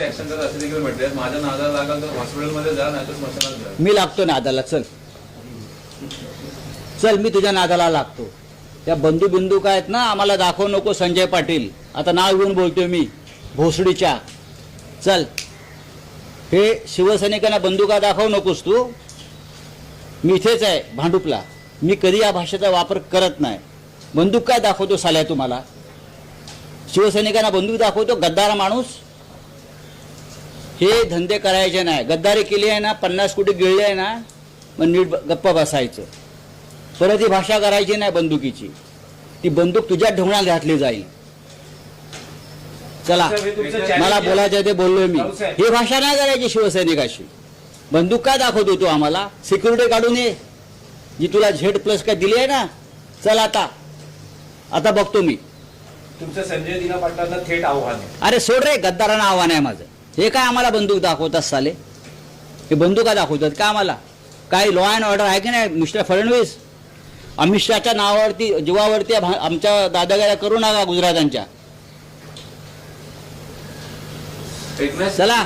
पोलिसांची ऍक्शन करत असे देखील म्हटले, माझ्या नादाला लागाल तर हॉस्पिटलमध्ये जा, नाही तर स्मशानात जा. मी लागतो नादाला. चल चल, मी तुझ्या नादाला लागतो. त्या बंधू बिंदू काय आहेत ना, आम्हाला दाखवू नको. संजय पाटील, आता नाव घेऊन बोलतोय मी, भोसडीच्या. चल, हे शिवसैनिकांना बंदुका दाखवू नकोस तू. मी इथेच आहे भांडुपला. मी कधी या भाषेचा वापर करत नाही. बंदूक काय दाखवतो साल्या तुम्हाला? शिवसैनिकांना बंदूक दाखवतो? गद्दार माणूस. हे धंदे करायचे नाही. गद्दारी केली आहे ना, 50 कोटी गिळले आहे ना, मग नीट गप्प बसायचं. परत ही भाषा करायची नाही बंदुकीची. ती बंदूक तुझ्या ढोंगणात घातली जाईल. चला, मला बोलायचं ते बोललोय मी. ही भाषा नाही करायची शिवसैनिकाशी. बंदूक काय दाखवतो तू आम्हाला? सिक्युरिटी काढून ये, जी तुला Z+ काय दिली आहे ना. चल, आता बघतो मी. तुमचं संजय दिना पाटलांना थेट आव्हान आहे. अरे सोड रे, गद्दारांना आव्हान आहे माझं. हे काय आम्हाला बंदूक दाखवतात साले? हे बंदुका दाखवतात का आम्हाला? काय लॉ अँड ऑर्डर आहे की नाही मिस्टर फडणवीस? अमित शहाच्या नावावरती, जीवावरती आमच्या दादागिऱ्या करू नका गुजरातांच्या. एकनाथ चला.